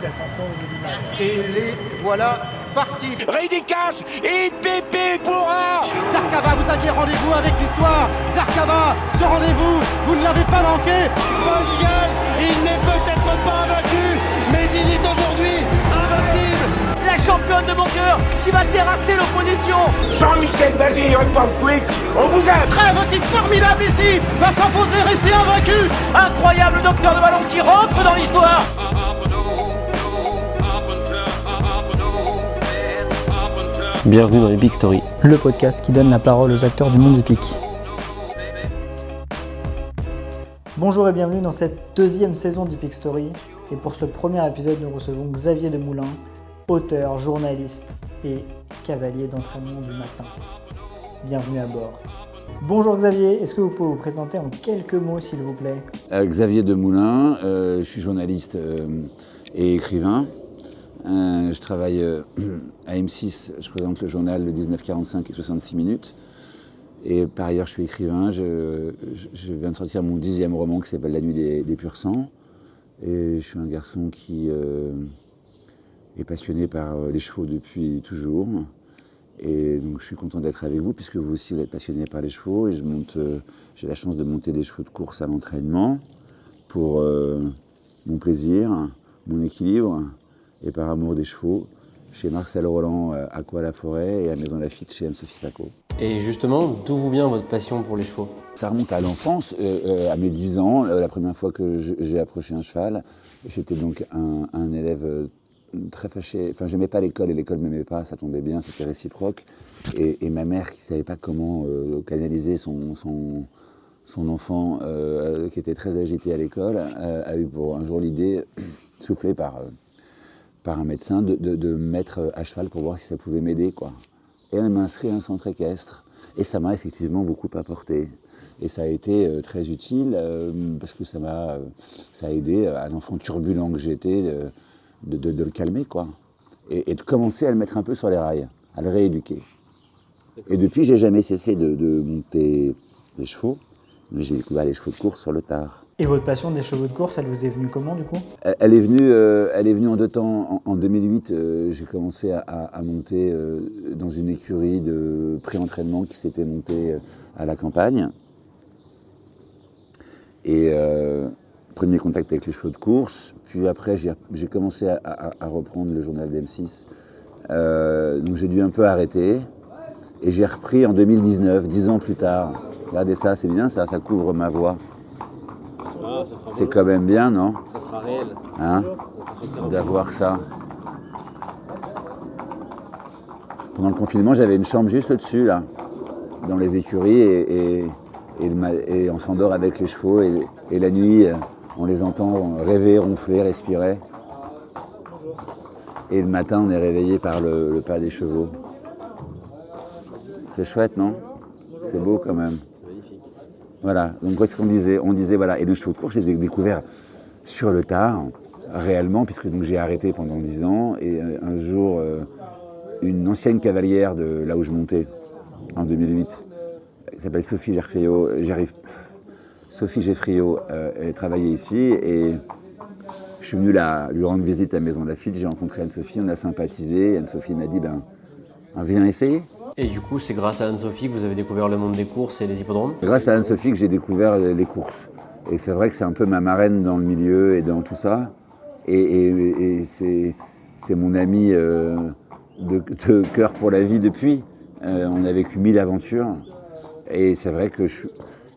d'être au bout du match. Et les voilà partis. Ridicas et Pépé pourra. Zarkava vous aviez rendez-vous avec l'histoire. Zarkava, ce rendez-vous, vous ne l'avez pas manqué. Paul Vial, il n'est peut-être pas vaincu, mais il est aujourd'hui invincible. La championne de mon cœur qui va terrasser l'opposition. Jean-Michel Bazir, République, on vous aime. Trêve qui formidable ici, va s'imposer, rester invaincu. Incroyable docteur de ballon qui rentre dans l'histoire. Bienvenue dans Epic Story, le podcast qui donne la parole aux acteurs du monde épique. Bonjour et bienvenue dans cette deuxième saison d'Epic Story. Et pour ce premier épisode, nous recevons Xavier Demoulin, auteur, journaliste et cavalier d'entraînement du matin. Bienvenue à bord. Bonjour Xavier, est-ce que vous pouvez vous présenter en quelques mots s'il vous plaît ? Xavier Demoulin, je suis journaliste et écrivain. Je travaille à M6, je présente le journal le 1945 et 66 minutes. Et par ailleurs, je suis écrivain. Je viens de sortir mon 10e roman qui s'appelle La nuit des purs sangs. Et je suis un garçon qui est passionné par les chevaux depuis toujours. Et donc je suis content d'être avec vous, puisque vous aussi vous êtes passionné par les chevaux. Et j'ai la chance de monter des chevaux de course à l'entraînement pour mon plaisir, mon équilibre et par amour des chevaux, chez Marcel Roland à Coix-la-Forêt et à Maison Lafitte chez Anne-Sophie Paco. Et justement, d'où vous vient votre passion pour les chevaux ? Ça remonte à l'enfance, à mes 10 ans, la première fois que j'ai approché un cheval. J'étais donc un élève très fâché. Enfin, j'aimais pas l'école et l'école ne m'aimait pas, ça tombait bien, c'était réciproque. Et ma mère, qui savait pas comment canaliser son enfant, qui était très agité à l'école, a eu pour un jour l'idée, soufflée par un médecin, de me mettre à cheval pour voir si ça pouvait m'aider, quoi. Et elle m'a inscrit à un centre équestre. Et ça m'a effectivement beaucoup apporté. Et ça a été très utile parce que ça a aidé à l'enfant turbulent que j'étais de le calmer, quoi. Et de commencer à le mettre un peu sur les rails, à le rééduquer. Et depuis, j'ai jamais cessé de monter les chevaux, mais j'ai découvert les chevaux de course sur le tard. Et votre passion des chevaux de course, elle vous est venue comment du coup ? Elle est venue en deux temps. En 2008, j'ai commencé à monter dans une écurie de pré-entraînement qui s'était montée à la campagne. Et premier contact avec les chevaux de course. Puis après, j'ai commencé à reprendre le journal d'M6. Donc j'ai dû un peu arrêter. Et j'ai repris en 2019, 10 ans plus tard. Regardez ça, c'est bien ça couvre ma voix. C'est quand même bien, non ? Ça fera réel. Hein ? D'avoir ça. Pendant le confinement, j'avais une chambre juste au-dessus, là, dans les écuries, et on s'endort avec les chevaux, et la nuit, on les entend rêver, ronfler, respirer. Et le matin, on est réveillé par le pas des chevaux. C'est chouette, non ? C'est beau quand même. Voilà, donc qu'est-ce qu'on disait ? On disait, voilà, et les chevaux de course, je les ai découverts sur le tard, réellement, puisque donc j'ai arrêté pendant 10 ans, et un jour, une ancienne cavalière de là où je montais, en 2008, qui s'appelle Sophie Geffriot, elle travaillait ici, et je suis venu lui rendre visite à Maison Lafitte, j'ai rencontré Anne-Sophie, on a sympathisé, et Anne-Sophie m'a dit, viens essayer. Et du coup, c'est grâce à Anne-Sophie que vous avez découvert le monde des courses et des hippodromes ? C'est grâce à Anne-Sophie que j'ai découvert les courses. Et c'est vrai que c'est un peu ma marraine dans le milieu et dans tout ça. Et c'est mon amie de cœur pour la vie depuis. On a vécu 1000 aventures. Et c'est vrai que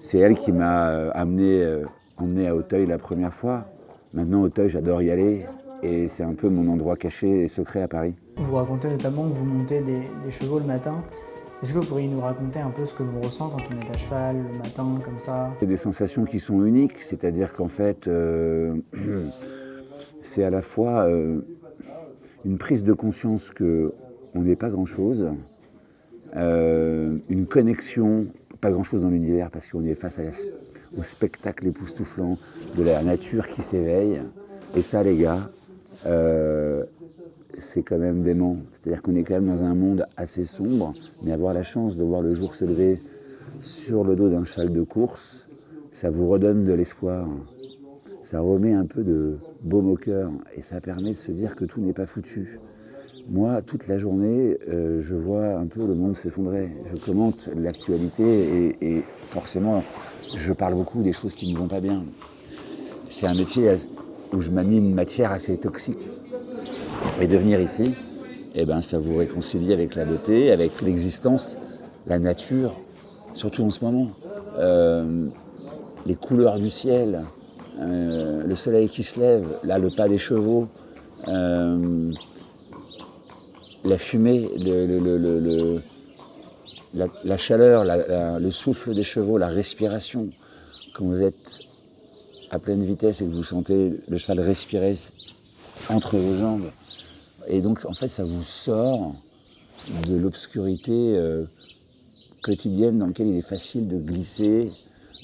c'est elle qui m'a emmené à Auteuil la première fois. Maintenant, Auteuil, j'adore y aller. Et c'est un peu mon endroit caché et secret à Paris. Vous racontez notamment que vous montez des chevaux le matin. Est-ce que vous pourriez nous raconter un peu ce que l'on ressent quand on est à cheval le matin, comme ça ? C'est des sensations qui sont uniques, c'est-à-dire qu'en fait, c'est à la fois une prise de conscience qu'on n'est pas grand-chose, une connexion, pas grand-chose dans l'univers parce qu'on est face au spectacle époustouflant de la nature qui s'éveille. Et ça, les gars, c'est quand même dément. C'est-à-dire qu'on est quand même dans un monde assez sombre, mais avoir la chance de voir le jour se lever sur le dos d'un cheval de course, ça vous redonne de l'espoir. ça remet un peu de baume au cœur et ça permet de se dire que tout n'est pas foutu. Moi, toute la journée, je vois un peu le monde s'effondrer. Je commente l'actualité et forcément, je parle beaucoup des choses qui ne vont pas bien. C'est un métier où je manie une matière assez toxique. Et de venir ici, eh ben, ça vous réconcilie avec la beauté, avec l'existence, la nature, surtout en ce moment. Les couleurs du ciel, le soleil qui se lève, là le pas des chevaux, la fumée, la chaleur, le souffle des chevaux, la respiration. Quand vous êtes à pleine vitesse et que vous sentez le cheval respirer entre vos jambes, et donc en fait ça vous sort de l'obscurité quotidienne dans laquelle il est facile de glisser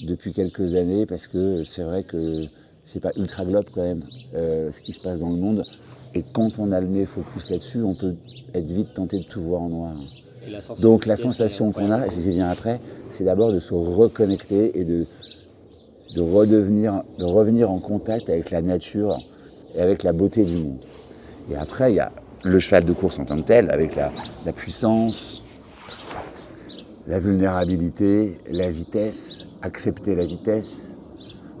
depuis quelques années, parce que c'est vrai que c'est pas ultra globe quand même ce qui se passe dans le monde, et quand on a le nez focus là-dessus, on peut être vite tenté de tout voir en noir. Donc la sensation qu'on a, j'y viens après, c'est d'abord de se reconnecter et de revenir en contact avec la nature et avec la beauté du monde. Et après, il y a le cheval de course en tant que tel, avec la puissance, la vulnérabilité, la vitesse, accepter la vitesse,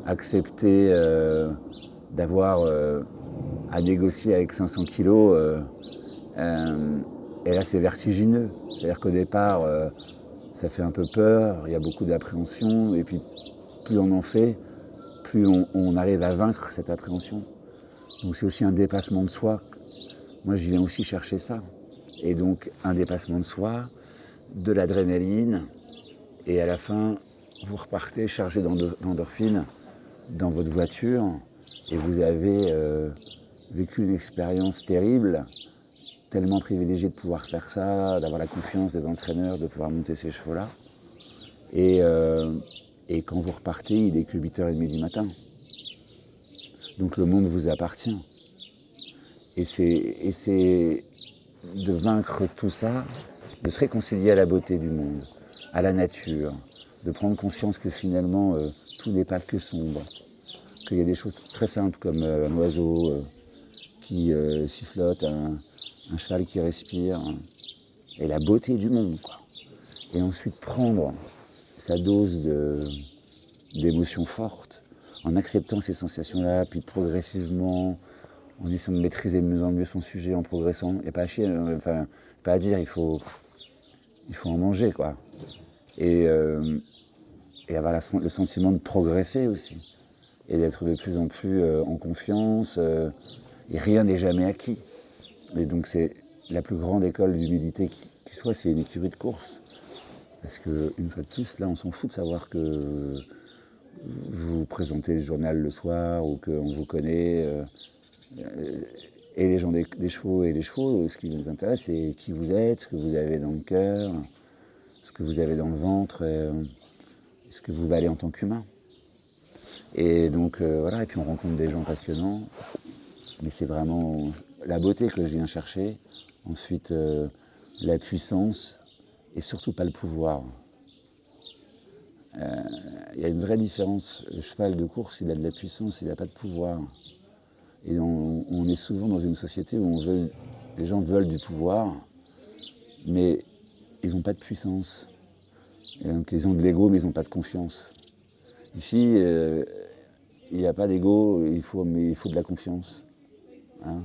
accepter d'avoir à négocier avec 500 kilos. Et là, c'est vertigineux. C'est-à-dire qu'au départ, ça fait un peu peur, il y a beaucoup d'appréhension, et puis plus on en fait, plus on arrive à vaincre cette appréhension. Donc c'est aussi un dépassement de soi. Moi, j'y viens aussi chercher ça. Et donc, un dépassement de soi, de l'adrénaline, et à la fin, vous repartez chargé d'endorphines dans votre voiture, et vous avez vécu une expérience terrible, tellement privilégié de pouvoir faire ça, d'avoir la confiance des entraîneurs, de pouvoir monter ces chevaux-là. Et quand vous repartez, il n'est que 8h30 du matin. Donc le monde vous appartient. Et c'est de vaincre tout ça, de se réconcilier à la beauté du monde, à la nature, de prendre conscience que finalement tout n'est pas que sombre, qu'il y a des choses très simples comme un oiseau qui sifflote, un cheval qui respire, et la beauté du monde, quoi. Et ensuite prendre sa dose d'émotions fortes, en acceptant ces sensations-là, puis progressivement, en essayant de maîtriser de mieux en mieux son sujet, en progressant, et pas à chier, enfin, pas à dire, il faut en manger, quoi. Et avoir le sentiment de progresser aussi, et d'être de plus en plus en confiance, et rien n'est jamais acquis. Et donc c'est la plus grande école d'humilité qui soit, c'est une écurie de course. Parce qu'une fois de plus, là, on s'en fout de savoir que vous présentez le journal le soir ou qu'on vous connaît. Et les gens des chevaux et les chevaux, ce qui nous intéresse, c'est qui vous êtes, ce que vous avez dans le cœur, ce que vous avez dans le ventre, ce que vous valez en tant qu'humain. Et donc voilà, et puis on rencontre des gens passionnants. Mais c'est vraiment la beauté que je viens chercher. Ensuite, la puissance et surtout pas le pouvoir. Il y a une vraie différence. Le cheval de course, il a de la puissance, il n'a pas de pouvoir. Et on est souvent dans une société où les gens veulent du pouvoir, mais ils n'ont pas de puissance. Et donc ils ont de l'ego, mais ils n'ont pas de confiance. Ici, il n'y a pas d'ego, mais il faut de la confiance. Hein,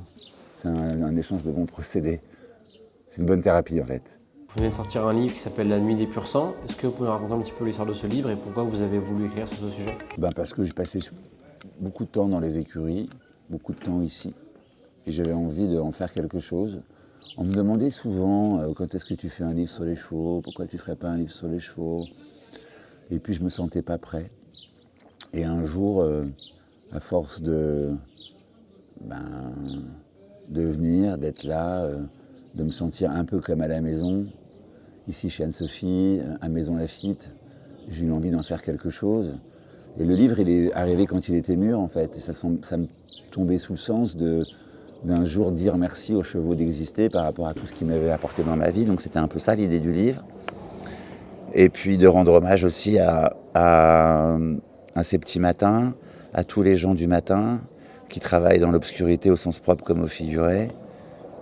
c'est un échange de bons procédés. C'est une bonne thérapie en fait. Vous venez de sortir un livre qui s'appelle La Nuit des Purs Sangs. Est-ce que vous pouvez raconter un petit peu l'histoire de ce livre et pourquoi vous avez voulu écrire sur ce sujet ? Parce que j'ai passé beaucoup de temps dans les écuries, beaucoup de temps ici. Et j'avais envie d'en faire quelque chose. On me demandait souvent quand est-ce que tu fais un livre sur les chevaux, pourquoi tu ne ferais pas un livre sur les chevaux. Et puis je ne me sentais pas prêt. Et un jour, à force de venir, d'être là, de me sentir un peu comme à la maison, ici chez Anne-Sophie, à Maison Lafitte, j'ai eu envie d'en faire quelque chose. Et le livre, il est arrivé quand il était mûr, en fait. Et ça me tombait sous le sens d'un jour dire merci aux chevaux d'exister par rapport à tout ce qu'ils m'avaient apporté dans ma vie. Donc c'était un peu ça l'idée du livre. Et puis de rendre hommage aussi à ces petits matins, à tous les gens du matin qui travaillent dans l'obscurité au sens propre comme au figuré,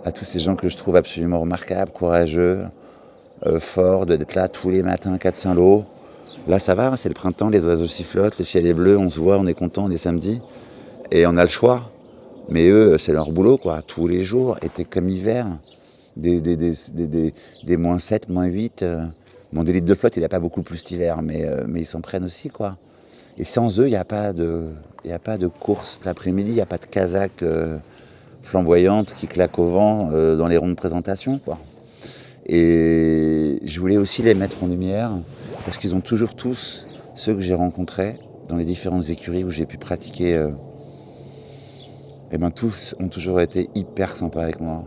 à tous ces gens que je trouve absolument remarquables, courageux, forts, d'être là tous les matins, 4 Saint-Lô. Là, ça va, c'est le printemps, les oiseaux sifflotent, le ciel est bleu, on se voit, on est content, on est samedi. Et on a le choix. Mais eux, c'est leur boulot, quoi. Tous les jours, été comme hiver. Des moins 7, moins 8. Bon, des litres de flotte, il n'y a pas beaucoup plus cet hiver, mais ils s'en prennent aussi, quoi. Et sans eux, il n'y a pas de course l'après-midi, il n'y a pas de casaque flamboyante qui claque au vent dans les rondes de présentation, quoi. Et je voulais aussi les mettre en lumière, parce qu'ils ont toujours tous, ceux que j'ai rencontrés, dans les différentes écuries où j'ai pu pratiquer, et ben tous ont toujours été hyper sympas avec moi.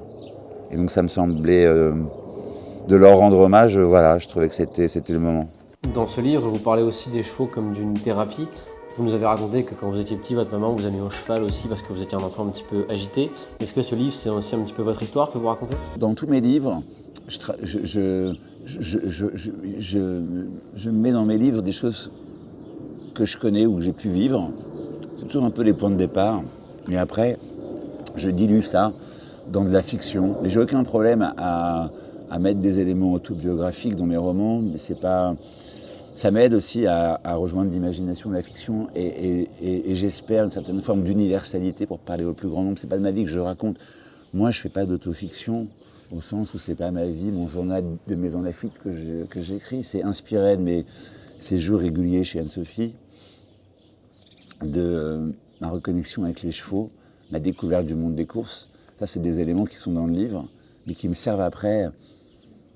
Et donc ça me semblait de leur rendre hommage, voilà, je trouvais que c'était le moment. Dans ce livre, vous parlez aussi des chevaux comme d'une thérapie. Vous nous avez raconté que quand vous étiez petit, votre maman vous a mis au cheval aussi parce que vous étiez un enfant un petit peu agité. Est-ce que ce livre, c'est aussi un petit peu votre histoire que vous racontez? Dans tous mes livres, je mets dans mes livres des choses que je connais ou que j'ai pu vivre. C'est toujours un peu les points de départ. Mais après, je dilue ça dans de la fiction. Mais j'ai aucun problème à mettre des éléments autobiographiques dans mes romans. Mais c'est pas... Ça m'aide aussi à rejoindre l'imagination de la fiction et j'espère une certaine forme d'universalité pour parler au plus grand nombre. C'est pas de ma vie que je raconte. Moi, je fais pas d'autofiction au sens où c'est pas ma vie, mon journal de Maison Lafitte que j'écris. C'est inspiré de mes séjours réguliers chez Anne-Sophie, de ma reconnexion avec les chevaux, ma découverte du monde des courses. Ça, c'est des éléments qui sont dans le livre, mais qui me servent après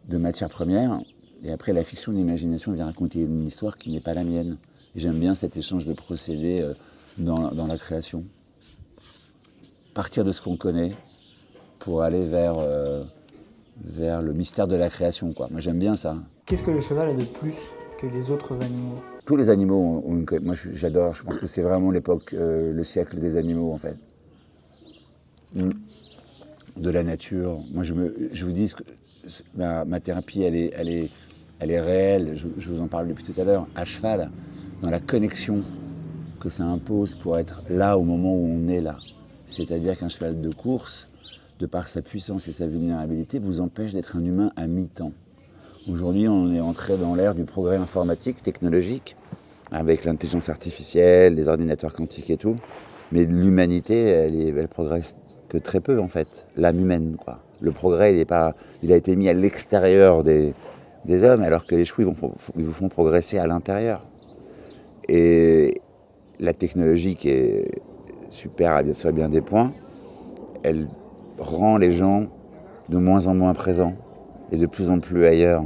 de matière première. Et après, la fiction de l'imagination vient raconter une histoire qui n'est pas la mienne. Et j'aime bien cet échange de procédés dans la création. Partir de ce qu'on connaît pour aller vers le mystère de la création, quoi. Moi, j'aime bien ça. Qu'est-ce que le cheval a de plus que les autres animaux? Tous les animaux ont une... Moi, j'adore. Je pense que c'est vraiment l'époque, le siècle des animaux, en fait. De la nature. Moi, je vous dis, ma thérapie, elle est réelle. Je vous en parle depuis tout à l'heure. À cheval, dans la connexion que ça impose pour être là au moment où on est là. C'est-à-dire qu'un cheval de course, de par sa puissance et sa vulnérabilité, vous empêche d'être un humain à mi-temps. Aujourd'hui, on est entré dans l'ère du progrès informatique, technologique, avec l'intelligence artificielle, les ordinateurs quantiques et tout. Mais l'humanité, elle progresse que très peu, en fait. L'âme humaine, quoi. Le progrès, il a été mis à l'extérieur des hommes, alors que les chevaux, ils vous font progresser à l'intérieur. Et la technologie, qui est super sur bien des points, elle rend les gens de moins en moins présents et de plus en plus ailleurs.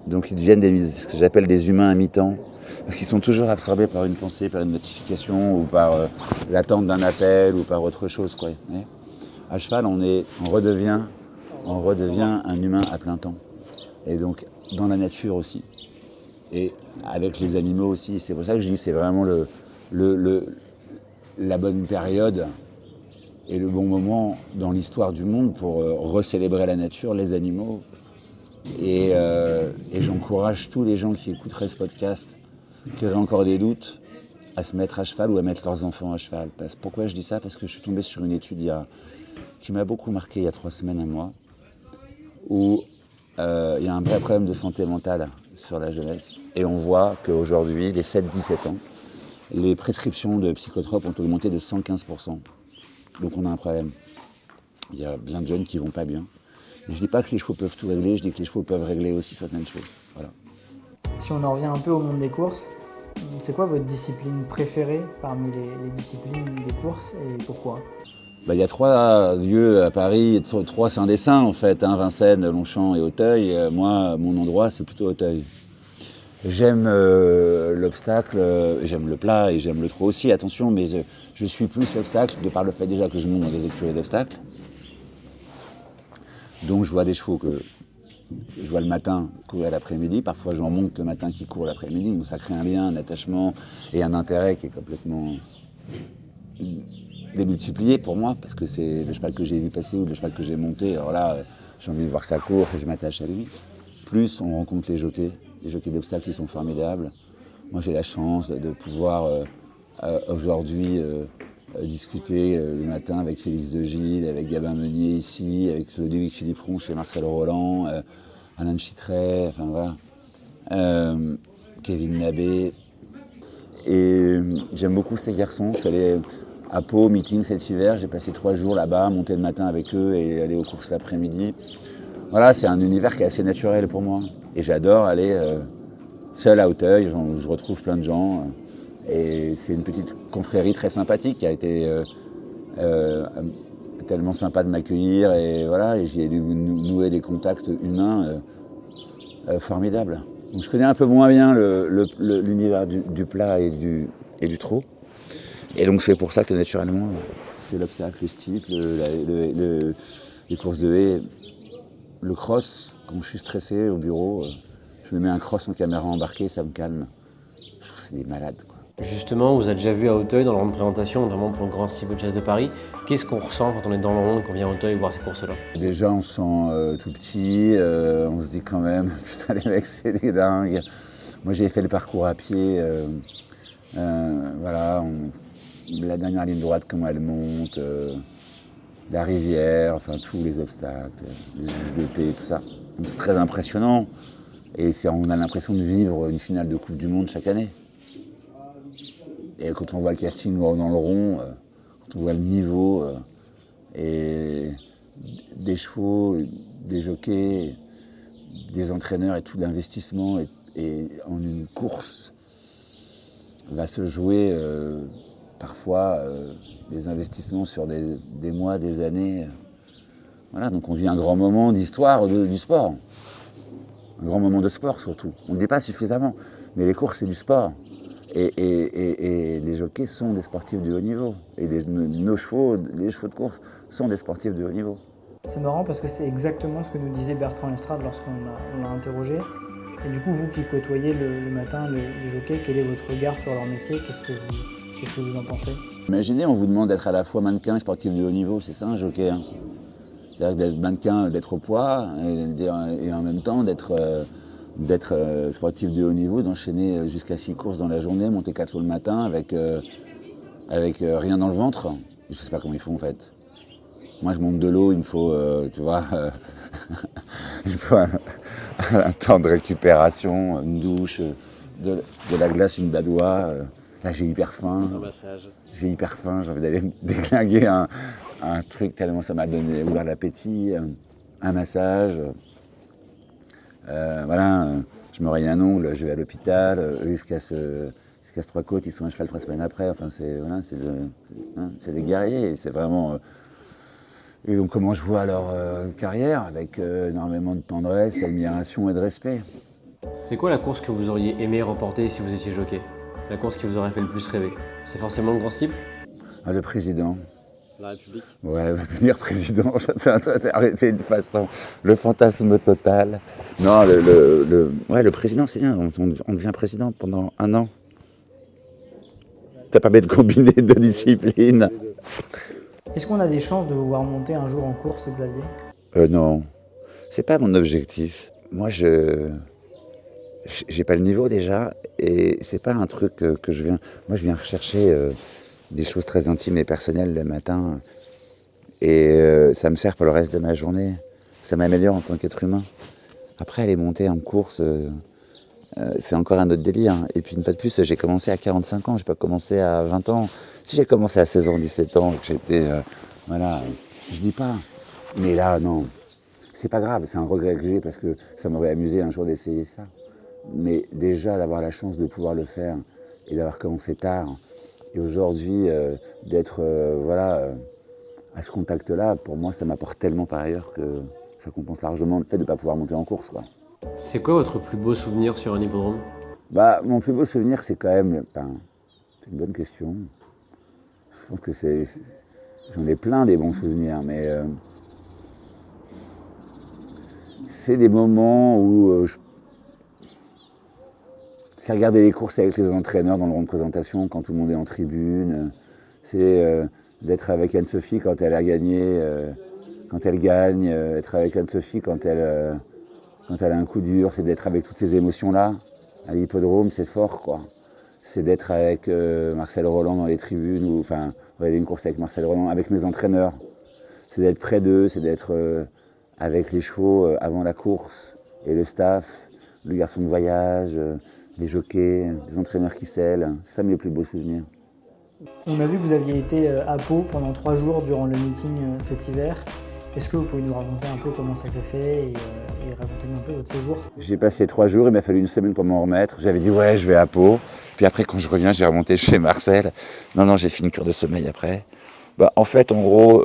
Donc ils deviennent ce que j'appelle des humains à mi-temps, parce qu'ils sont toujours absorbés par une pensée, par une notification, ou par l'attente d'un appel, ou par autre chose, quoi. À cheval, on redevient un humain à plein temps. Et donc, dans la nature aussi. Et avec les animaux aussi. C'est pour ça que je dis que c'est vraiment la bonne période et le bon moment dans l'histoire du monde pour recélébrer la nature, les animaux. Et j'encourage tous les gens qui écouteraient ce podcast, qui auraient encore des doutes, à se mettre à cheval ou à mettre leurs enfants à cheval. Pourquoi je dis ça? Parce que je suis tombé sur une étude qui m'a beaucoup marqué il y a 3 semaines, un mois, où il y a un vrai problème de santé mentale sur la jeunesse. Et on voit qu'aujourd'hui, les 7-17 ans, les prescriptions de psychotropes ont augmenté de 115%. Donc on a un problème. Il y a plein de jeunes qui ne vont pas bien. Je ne dis pas que les chevaux peuvent tout régler, je dis que les chevaux peuvent régler aussi certaines choses. Voilà. Si on en revient un peu au monde des courses, c'est quoi votre discipline préférée parmi les disciplines des courses et pourquoi? Il y a 3 lieux à Paris, 3 saints des saints en fait, Vincennes, Longchamp et Auteuil. Moi, mon endroit, c'est plutôt Auteuil. J'aime l'obstacle, j'aime le plat et j'aime le trot aussi, attention, mais je suis plus l'obstacle de par le fait déjà que je monte dans des écuries d'obstacles. Donc je vois des chevaux que je vois le matin courir l'après-midi, parfois j'en monte le matin qui court l'après-midi, donc ça crée un lien, un attachement et un intérêt qui est complètement démultiplié pour moi, parce que c'est le cheval que j'ai vu passer ou le cheval que j'ai monté, alors là j'ai envie de voir sa course et je m'attache à lui. Plus on rencontre les jockeys d'obstacles qui sont formidables. Moi j'ai la chance de pouvoir aujourd'hui discuter le matin avec Félix de Gilles, avec Gabin Meunier ici, avec Ludovic Philippe Ron chez Marcel Roland, Alain Chittret, enfin voilà, Kevin Nabé. Et j'aime beaucoup ces garçons. Je suis allé à Pau, meeting cet hiver, j'ai passé 3 jours là-bas, monter le matin avec eux et aller aux courses l'après-midi. Voilà, c'est un univers qui est assez naturel pour moi. Et j'adore aller seul à Auteuil, je retrouve plein de gens. Et c'est une petite confrérie très sympathique qui a été tellement sympa de m'accueillir. Et voilà, et j'y ai noué des contacts humains formidables. Donc je connais un peu moins bien l'univers du plat et du trot. Et donc c'est pour ça que naturellement, c'est l'obstacle, le steeple, les courses de haies, le cross. Quand je suis stressé au bureau, je me mets un cross en caméra embarquée, ça me calme. Je trouve que c'est des malades, quoi. Justement, vous avez déjà vu à Auteuil dans le rond de présentation, notamment pour le Grand Steeplechase de Paris. Qu'est-ce qu'on ressent quand on est dans le rond et qu'on vient à Auteuil voir ces courses-là? Déjà, on se sent tout petit, on se dit quand même, putain les mecs, c'est des dingues. Moi, j'ai fait le parcours à pied, voilà, la dernière ligne droite, comment elle monte, la rivière, enfin tous les obstacles, les juges de paix, tout ça. Donc c'est très impressionnant et on a l'impression de vivre une finale de Coupe du Monde chaque année. Et quand on voit le casting dans le rond, quand on voit le niveau et des chevaux, des jockeys, des entraîneurs et tout l'investissement et en une course va se jouer parfois des investissements sur des mois, des années. Voilà, donc on vit un grand moment d'histoire du sport. Un grand moment de sport surtout. On ne le dit pas suffisamment, mais les courses c'est du sport. Et les jockeys sont des sportifs de haut niveau. Et nos chevaux, les chevaux de course, sont des sportifs de haut niveau. C'est marrant parce que c'est exactement ce que nous disait Bertrand Lestrade lorsqu'on l'a interrogé. Et du coup, vous qui côtoyez le matin les jockeys, quel est votre regard sur leur métier? Qu'est-ce que vous en pensez? Imaginez, on vous demande d'être à la fois mannequin et sportif de haut niveau, c'est ça un jockey, hein. C'est-à-dire d'être mannequin, d'être au poids, et en même temps d'être sportif de haut niveau, d'enchaîner jusqu'à 6 courses dans la journée, monter 4 lots le matin avec rien dans le ventre. Je sais pas comment ils font en fait. Moi je monte de l'eau, il me faut, tu vois, il faut un temps de récupération, une douche, de la glace, une badoie. Là j'ai hyper faim. Un massage. J'ai hyper faim, j'ai envie d'aller déglinguer un truc tellement ça m'a donné ouvert l'appétit, un massage. Voilà, je me raye un ongle, je vais à l'hôpital, eux ils se cassent 3 côtes, ils sont à cheval 3 semaines après, enfin c'est des guerriers, c'est vraiment... Et donc comment je vois leur carrière, avec énormément de tendresse, d'admiration et de respect. C'est quoi la course que vous auriez aimé remporter si vous étiez jockey? La course qui vous aurait fait le plus rêver? C'est forcément le Grand Steeple? Le président. La République? Ouais, va devenir président, arrêter de façon, le fantasme total. Non, le président, c'est bien, on devient président pendant 1 an. Ça permet de combiner 2 disciplines. Est-ce qu'on a des chances de vous voir monter un jour en course, Xavier? Non, c'est pas mon objectif. Moi, j'ai pas le niveau déjà, et c'est pas un truc que je viens... Moi, je viens rechercher des choses très intimes et personnelles le matin, et ça me sert pour le reste de ma journée. Ça m'améliore en tant qu'être humain. Après, aller monter en course, c'est encore un autre délire. Et puis, une fois de plus, j'ai commencé à 45 ans, j'ai pas commencé à 20 ans. Si j'ai commencé à 16 ans, 17 ans, que j'étais... voilà, je dis pas. Mais là, non, c'est pas grave, c'est un regret que j'ai, parce que ça m'aurait amusé un jour d'essayer ça. Mais déjà, d'avoir la chance de pouvoir le faire, et d'avoir commencé tard, et aujourd'hui, d'être à ce contact-là, pour moi, ça m'apporte tellement par ailleurs que ça compense largement le fait de ne pas pouvoir monter en course, quoi. C'est quoi votre plus beau souvenir sur un hippodrome? Mon plus beau souvenir, c'est quand même... c'est une bonne question. Je pense que j'en ai plein des bons souvenirs, mais... c'est des moments où c'est regarder les courses avec les entraîneurs dans le rond de présentation quand tout le monde est en tribune. C'est d'être avec Anne-Sophie quand elle a gagné, quand elle gagne, être avec Anne-Sophie quand elle a un coup dur, c'est d'être avec toutes ces émotions-là. À l'hippodrome, c'est fort, quoi. c'est d'être avec Marcel Roland dans les tribunes, ou enfin, regarder une course avec Marcel Roland, avec mes entraîneurs. C'est d'être près d'eux, c'est d'être avec les chevaux avant la course, et le staff, le garçon de voyage, les jockeys, les entraîneurs qui scellent. C'est ça mes plus beaux souvenirs. On a vu que vous aviez été à Pau pendant 3 jours durant le meeting cet hiver. Est-ce que vous pouvez nous raconter un peu comment ça s'est fait et raconter un peu votre séjour? J'ai passé 3 jours, il m'a fallu une semaine pour m'en remettre. J'avais dit ouais, je vais à Pau. Puis après, quand je reviens, j'ai remonté chez Marcel. Non, j'ai fait une cure de sommeil après. En fait, en gros,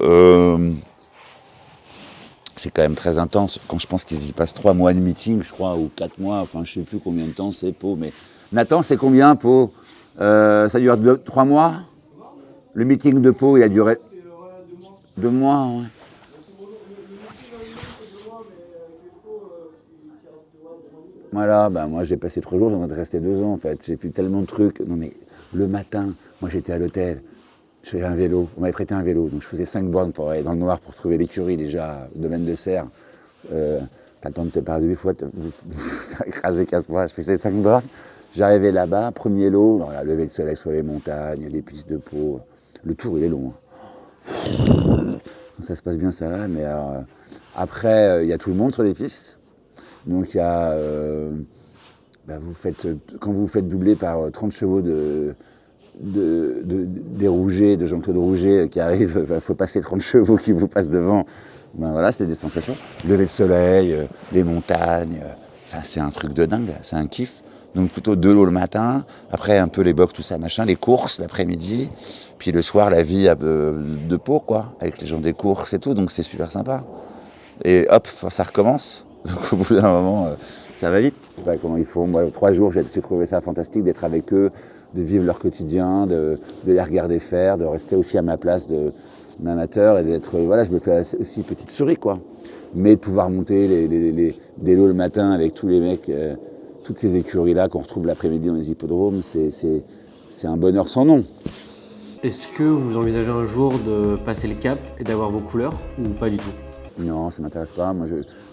c'est quand même très intense. Quand je pense qu'ils y passent 3 mois de meeting, je crois, ou 4 mois, enfin je sais plus combien de temps c'est Pau. Mais Nathan, c'est combien Pau? Ça dure 3 mois. Le meeting de Pau, il a duré 2 mois. Ouais. Voilà, moi j'ai passé 3 jours, j'en ai resté 2 ans en fait. J'ai vu tellement de trucs. Non mais le matin, moi j'étais à l'hôtel, je faisais un vélo, on m'avait prêté un vélo, donc je faisais 5 bornes pour aller dans le noir pour trouver l'écurie déjà, au domaine de Serre. T'as le temps de te parler 8 fois, te faire écraser 15 fois. Je faisais 5 bornes, j'arrivais là-bas, premier lot, alors, lever le soleil sur les montagnes, les pistes de Pau. Le tour il est long. Hein. Ça se passe bien ça va, mais après il y a tout le monde sur les pistes. Donc il y a, quand vous vous faites doubler par 30 chevaux des Rougets, de Jean-Claude Rouget qui arrivent, il faut passer 30 chevaux qui vous passent devant. Voilà, c'était des sensations. Lever le soleil, les montagnes, c'est un truc de dingue, c'est un kiff. Donc plutôt 2 lots le matin, après un peu les bocs, tout ça, machin, les courses l'après-midi, puis le soir la vie de Pau, quoi, avec les gens des courses et tout, donc c'est super sympa. Et hop, ça recommence. Donc au bout d'un moment, ça va vite. Je sais pas comment ils font. Moi, 3 jours, j'ai trouvé ça fantastique d'être avec eux, de vivre leur quotidien, de les regarder faire, de rester aussi à ma place d'amateur et d'être. Voilà, je me fais aussi petite souris, quoi. Mais de pouvoir monter des lots le matin avec tous les mecs, toutes ces écuries-là qu'on retrouve l'après-midi dans les hippodromes, c'est un bonheur sans nom. Est-ce que vous envisagez un jour de passer le cap et d'avoir vos couleurs ou pas du tout? Non, ça ne m'intéresse pas.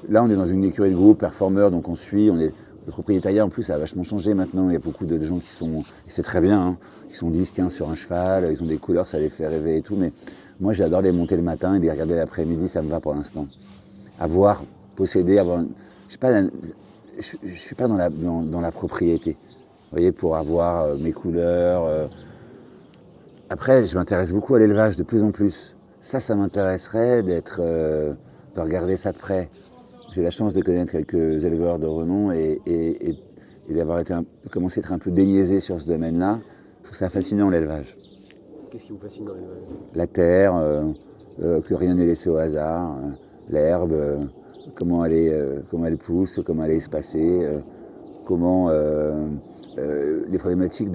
Là, on est dans une écurie de groupe, performeurs, donc on suit. Le propriétariat, en plus, ça a vachement changé maintenant. Il y a beaucoup de gens qui sont, et c'est très bien, hein, qui sont 10, 15 sur un cheval, ils ont des couleurs, ça les fait rêver et tout. Mais moi, j'adore les monter le matin et les regarder l'après-midi, ça me va pour l'instant. Posséder, je suis pas dans la propriété. Vous voyez, pour avoir mes couleurs. Après, je m'intéresse beaucoup à l'élevage, de plus en plus. Ça m'intéresserait de regarder ça de près. J'ai la chance de connaître quelques éleveurs de renom et d'avoir commencé à être un peu déniaisé sur ce domaine-là. Je trouve ça fascinant, l'élevage. Qu'est-ce qui vous fascine dans l'élevage? La terre, que rien n'est laissé au hasard, l'herbe, comment elle pousse, comment elle est espacée, comment les problématiques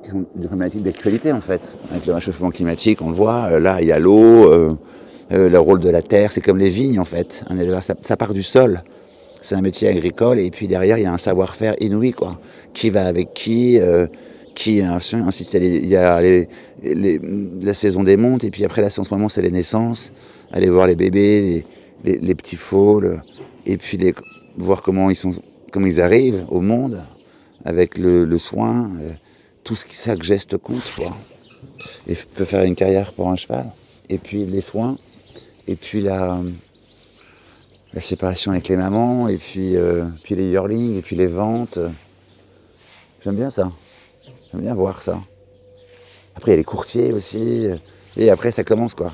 qui sont des problématiques d'actualité en fait. Avec le réchauffement climatique, on le voit, là il y a l'eau, le rôle de la terre, c'est comme les vignes en fait. Un éleveur, ça part du sol, c'est un métier agricole et puis derrière il y a un savoir-faire inouï quoi. Qui va avec qui ensuite il y a la saison des montes et puis après là en ce moment c'est les naissances, aller voir les bébés, les petits foals et puis voir comment ils arrivent au monde avec le soin. Tout chaque geste compte, quoi. Et peut faire une carrière pour un cheval. Et puis les soins, et puis la séparation avec les mamans, et puis les yearlings, et puis les ventes. J'aime bien ça. J'aime bien voir ça. Après, il y a les courtiers aussi. Et après, ça commence, quoi.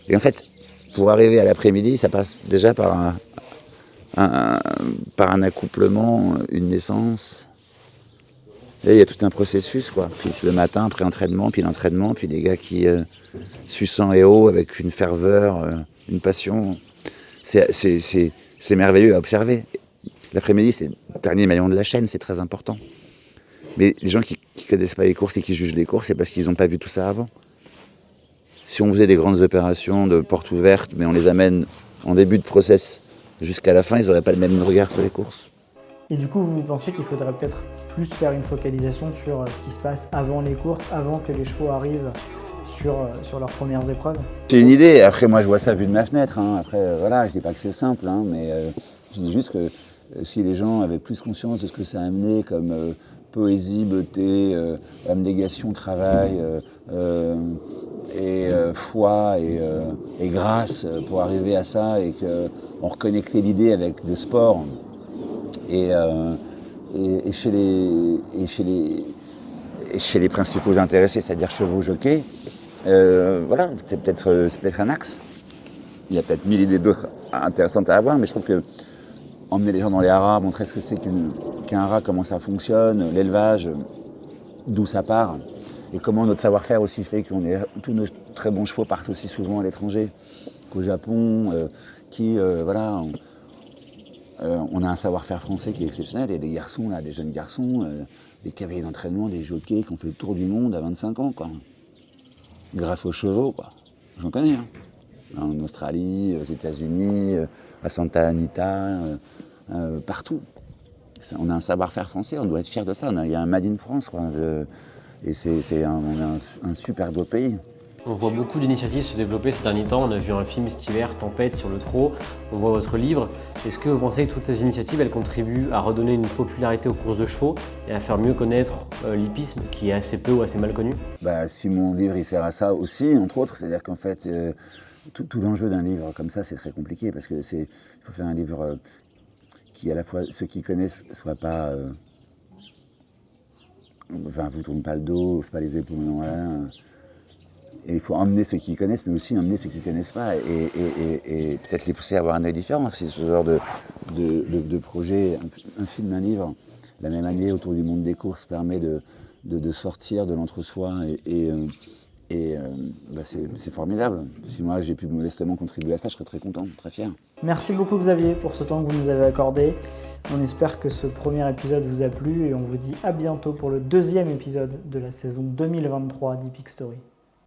Et en fait, pour arriver à l'après-midi, ça passe déjà par un accouplement, une naissance. Et il y a tout un processus, quoi. Puis le matin, après entraînement, puis l'entraînement, puis des gars qui suent sang et eau avec une ferveur, une passion. C'est merveilleux à observer. L'après-midi, c'est le dernier maillon de la chaîne, c'est très important. Mais les gens qui ne connaissent pas les courses et qui jugent les courses, c'est parce qu'ils n'ont pas vu tout ça avant. Si on faisait des grandes opérations de portes ouvertes, mais on les amène en début de process jusqu'à la fin, ils n'auraient pas le même regard sur les courses. Et du coup, vous pensez qu'il faudrait peut-être plus faire une focalisation sur ce qui se passe avant les courses, avant que les chevaux arrivent sur leurs premières épreuves? C'est une idée. Après, moi, je vois ça vu de ma fenêtre. Hein. Après, voilà, je dis pas que c'est simple, hein, mais je dis juste que si les gens avaient plus conscience de ce que ça a amené comme poésie, beauté, abnégation, travail, foi et grâce pour arriver à ça, et qu'on reconnectait l'idée avec le sport. Et chez les principaux intéressés, c'est-à-dire chevaux, jockeys, voilà, c'est peut-être un axe. Il y a peut-être 1000 idées d'autres intéressantes à avoir, mais je trouve que emmener les gens dans les haras, montrer ce que c'est qu'un haras, comment ça fonctionne, l'élevage, d'où ça part, et comment notre savoir-faire aussi fait qu'on tous nos très bons chevaux partent aussi souvent à l'étranger qu'au Japon, voilà. On a un savoir-faire français qui est exceptionnel. Il y a des garçons, là, des jeunes garçons, des cavaliers d'entraînement, des jockeys qui ont fait le tour du monde à 25 ans, quoi. Grâce aux chevaux, quoi. J'en connais, hein. En Australie, aux États-Unis, à Santa Anita, partout. On a un savoir-faire français, on doit être fiers de ça. Il y a un Made in France, quoi. Et on a un super beau pays. On voit beaucoup d'initiatives se développer ces derniers temps. On a vu un film cet hiver, Tempête, sur le trot. On voit votre livre. Est-ce que vous pensez que toutes ces initiatives, elles contribuent à redonner une popularité aux courses de chevaux et à faire mieux connaître l'hippisme, qui est assez peu ou assez mal connu? Si mon livre il sert à ça aussi, entre autres, c'est-à-dire qu'en fait, tout l'enjeu d'un livre comme ça, c'est très compliqué, parce que il faut faire un livre qui, à la fois, ceux qui connaissent, soit pas... vous tournez pas le dos, c'est pas les épaules, non, voilà. Et il faut emmener ceux qui connaissent, mais aussi emmener ceux qui ne connaissent pas, et peut-être les pousser à avoir un œil différent. C'est ce genre de projet, un film, un livre, la même année autour du monde des courses, permet de sortir de l'entre-soi, c'est formidable. Si moi j'ai pu modestement contribuer à ça, je serais très content, très fier. Merci beaucoup Xavier pour ce temps que vous nous avez accordé. On espère que ce premier épisode vous a plu et on vous dit à bientôt pour le deuxième épisode de la saison 2023 d'Epic Story.